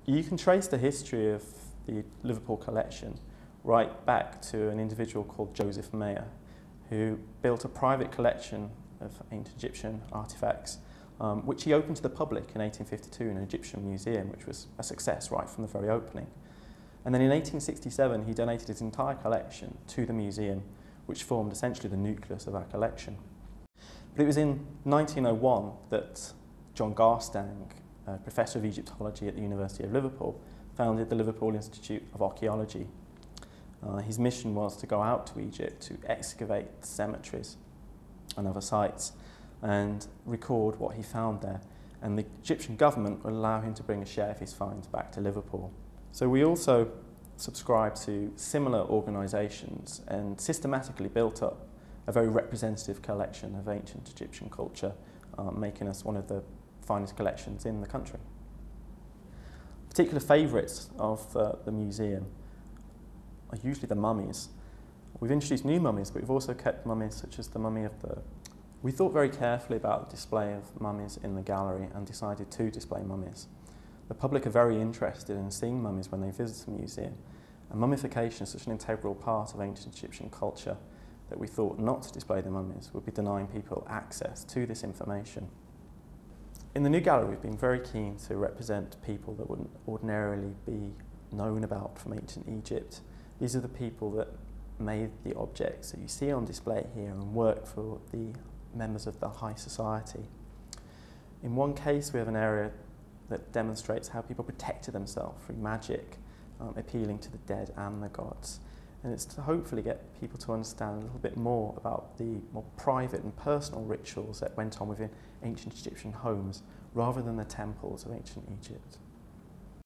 You can trace the history of the Liverpool collection right back to an individual called Joseph Mayer, who built a private collection of ancient Egyptian artefacts, which he opened to the public in 1852 in an Egyptian museum, which was a success right from the very opening. And then in 1867, he donated his entire collection to the museum, which formed essentially the nucleus of our collection. But it was in 1901 that John Garstang, a professor of Egyptology at the University of Liverpool, founded the Liverpool Institute of Archaeology. His mission was to go out to Egypt to excavate cemeteries and other sites and record what he found there. And the Egyptian government would allow him to bring a share of his finds back to Liverpool. So we also subscribe to similar organisations and systematically built up a very representative collection of ancient Egyptian culture, making us one of the finest collections in the country. Particular favourites of the museum are usually the mummies. We've introduced new mummies, but we've also kept mummies such as the mummy of the... We thought very carefully about the display of mummies in the gallery and decided to display mummies. The public are very interested in seeing mummies when they visit the museum, and mummification is such an integral part of ancient Egyptian culture that we thought not to display the mummies would be denying people access to this information. In the new gallery, we've been very keen to represent people that wouldn't ordinarily be known about from ancient Egypt. These are the people that made the objects that you see on display here and work for the members of the high society. In one case, we have an area that demonstrates how people protected themselves through magic, appealing to the dead and the gods. And it's to hopefully get people to understand a little bit more about the more private and personal rituals that went on within ancient Egyptian homes rather than the temples of ancient Egypt.